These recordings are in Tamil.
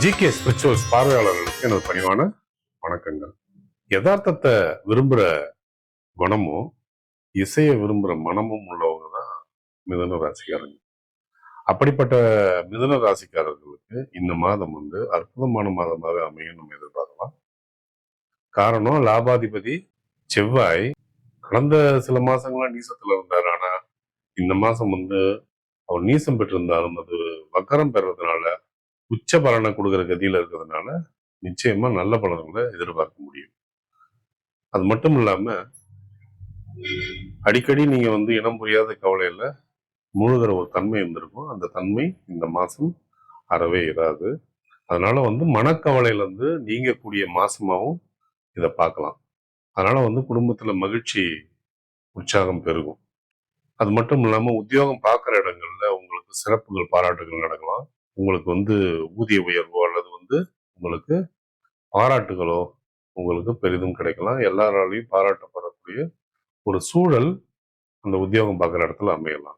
ஜிகே ஸ்பிரிச்சுவல்ஸ் பார்வையாளர்களுக்கு எனது பணிவான வணக்கங்கள். யதார்த்தத்தை விரும்புகிற குணமும் இசையை விரும்புகிற மனமும் உள்ளவங்க தான் மிதுன ராசிக்காரங்க. அப்படிப்பட்ட மிதுன ராசிக்காரர்களுக்கு இந்த மாதம் அற்புதமான மாதமாக அமையும் நம்ம எதிர்பார்க்கலாம். காரணம், லாபாதிபதி செவ்வாய் கடந்த சில மாசங்களாம் நீசத்துல இருந்தார். ஆனா இந்த மாசம் அவர் நீசம் பெற்றிருந்தாலும் அது வக்கரம் பெறதுனால உச்ச பலனை கொடுக்குற கதியில இருக்கிறதுனால நிச்சயமா நல்ல பலன்களை எதிர்பார்க்க முடியும். அது மட்டும் இல்லாம அடிக்கடி நீங்க இனம் புரியாத கவலையில முழுகிற ஒரு தன்மை இருந்திருக்கும். அந்த தன்மை இந்த மாசம் அறவே இராது. அதனால மனக்கவலையில நீங்கக்கூடிய மாசமாவும் இதை பார்க்கலாம். அதனால குடும்பத்துல மகிழ்ச்சி உற்சாகம் பெருகும். அது மட்டும் இல்லாம உத்தியோகம் பார்க்குற இடங்கள்ல உங்களுக்கு சிறப்புகள் பாராட்டுகள் நடக்கலாம். உங்களுக்கு ஊதிய உயர்வோ அல்லது உங்களுக்கு பாராட்டுகளோ உங்களுக்கு பெரிதும் கிடைக்கலாம். எல்லாராலையும் பாராட்டப்படக்கூடிய ஒரு சூழல் அந்த உத்தியோகம் பார்க்குற இடத்துல அமையலாம்.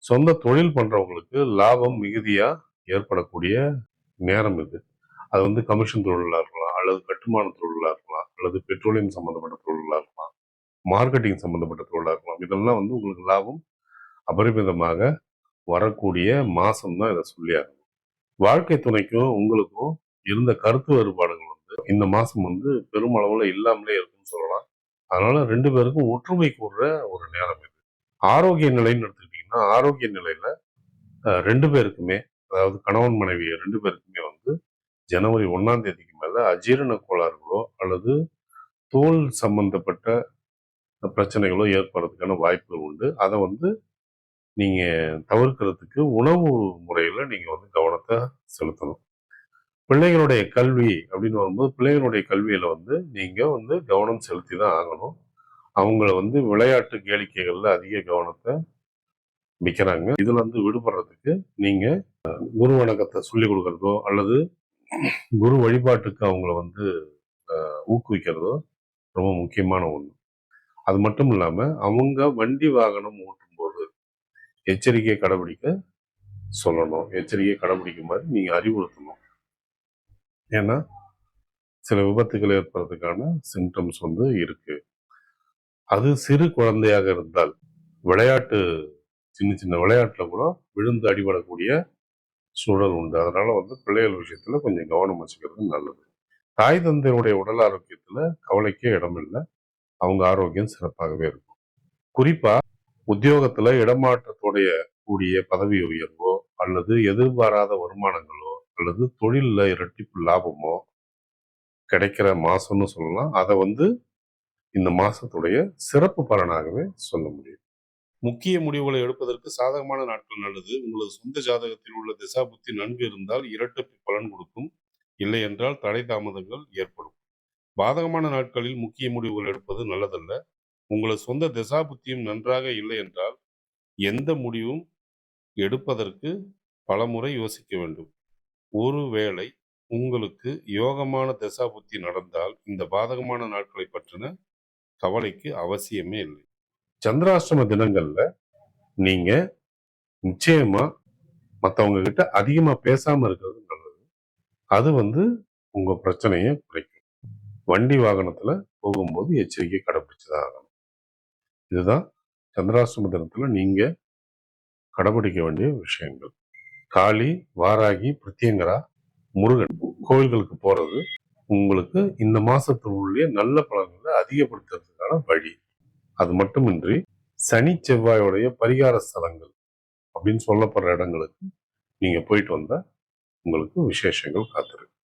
சொந்த தொழில் பண்றவங்களுக்கு லாபம் மிகுதியா ஏற்படக்கூடிய நேரம் இது. அது கமிஷன் தொழிலா இருக்கலாம், அல்லது கட்டுமான தொழிலா இருக்கலாம், அல்லது பெட்ரோலியம் சம்பந்தப்பட்ட தொழிலா இருக்கலாம், மார்க்கெட்டிங் சம்பந்தப்பட்ட தொழிலா இருக்கலாம். இதெல்லாம் உங்களுக்கு லாபம் அபரிமிதமாக வரக்கூடிய மாசம் தான் இதை சொல்லியாகும். வாழ்க்கை துணைக்கும் உங்களுக்கும் இருந்த கருத்து வேறுபாடுகள் இந்த மாசம் பெருமளவுல இல்லாமலே இருக்குன்னு சொல்லலாம். அதனால 2 பேருக்கும் ஒற்றுமை கூடுற ஒரு நேரம் இது. ஆரோக்கிய நிலைன்னு எடுத்துக்கிட்டீங்கன்னா, ஆரோக்கிய நிலையில 2 பேருக்குமே, அதாவது கணவன் மனைவி 2 பேருக்குமே ஜனவரி 1ஆம் தேதிக்கு மேல அஜீரண கோளாறுகளோ அல்லது தோல் சம்பந்தப்பட்ட பிரச்சனைகளோ ஏற்படுறதுக்கான வாய்ப்புகள் உண்டு. அதை நீங்க தவிர்க்கிறதுக்கு உணவு முறையில நீங்க கவனத்தை செலுத்தணும். பிள்ளைகளுடைய கல்வி அப்படின்னு வரும்போது, பிள்ளைகளுடைய கல்வியில நீங்க கவனம் செலுத்தி தான் ஆகணும். அவங்கள விளையாட்டு கேளிக்கைகள்ல அதிக கவனத்தை மிக்கிறாங்க. இதுல விடுபடுறதுக்கு நீங்க குரு வணக்கத்தை சொல்லிக் கொடுக்கறதோ அல்லது குரு வழிபாட்டுக்கு அவங்கள ஊக்குவிக்கிறதோ ரொம்ப முக்கியமான ஒண்ணு. அது மட்டும் இல்லாம அவங்க வண்டி வாகனம் ஓட்டும் போது எச்சரிக்கையை கடைபிடிக்க சொல்லணும். எச்சரிக்கையை கடைபிடிக்குமாறு நீங்க அறிவுறுத்தணும். ஏன்னா சில விபத்துகள் ஏற்படுறதுக்கான சிம்டம்ஸ் இருக்கு. அது சிறு குழந்தையாக இருந்தால் விளையாட்டு சின்ன சின்ன விளையாட்டுல கூட விழுந்து அடிபடக்கூடிய சூழல் உண்டு. அதனால பிள்ளைகள் விஷயத்துல கொஞ்சம் கவனம் வச்சுக்கிறது நல்லது. தாய் தந்தையுடைய உடல் ஆரோக்கியத்துல கவலைக்கே இடமில்லை. அவங்க ஆரோக்கியம் சிறப்பாகவே இருக்கும். குறிப்பா உத்தியோகத்துல இடமாற்றத்துடைய கூடிய பதவி உயர்வோ அல்லது எதிர்பாராத வருமானங்களோ அல்லது தொழில்ல இரட்டிப்பு லாபமோ கிடைக்கிற மாசம்னு சொல்லலாம். அதை இந்த மாசத்துடைய சிறப்பு பலனாகவே சொல்ல முடியும். முக்கிய முடிவுகளை எடுப்பதற்கு சாதகமான நாட்கள் நல்லது. உங்களது சொந்த ஜாதகத்தில் உள்ள திசா புத்தி நன்கு இருந்தால் இரட்டிப்பு பலன் கொடுக்கும். இல்லை என்றால் தடை தாமதங்கள் ஏற்படும். பாதகமான நாட்களில் முக்கிய முடிவுகள் எடுப்பது நல்லதல்ல. உங்களது சொந்த திசா புத்தியும் நன்றாக இல்லை என்றால் எந்த முடிவும் எடுப்பதற்கு பலமுறை யோசிக்க வேண்டும். ஒருவேளை உங்களுக்கு யோகமான திசா புத்தி நடந்தால் இந்த பாதகமான நாட்களை பற்றின கவலைக்கு அவசியமே இல்லை. சந்திராஷ்டம தினங்கள்ல நீங்க நிச்சயமா மற்றவங்க கிட்ட அதிகமா பேசாம இருக்கிறது நல்லது. அது உங்க பிரச்சனையை குறைக்கும். வண்டி வாகனத்துல போகும்போது எச்சரிக்கை கடைபிடிச்சுதான் ஆகணும். இதுதான் சந்திராஷ்டம தினத்துல நீங்க கடைபிடிக்க வேண்டிய விஷயங்கள். காளி, வாராகி, பிரத்யங்கரா, முருகன் கோவில்களுக்கு போறது உங்களுக்கு இந்த மாசத்துக்குள்ளே நல்ல பலன்களை அதிகப்படுத்துறதுக்கான வழி. அது மட்டுமின்றி சனி செவ்வாயோடைய பரிகார ஸ்தலங்கள் அப்படின்னு சொல்லப்படுற இடங்களுக்கு நீங்க போயிட்டு வந்தா உங்களுக்கு விசேஷங்கள் காத்திருக்கு.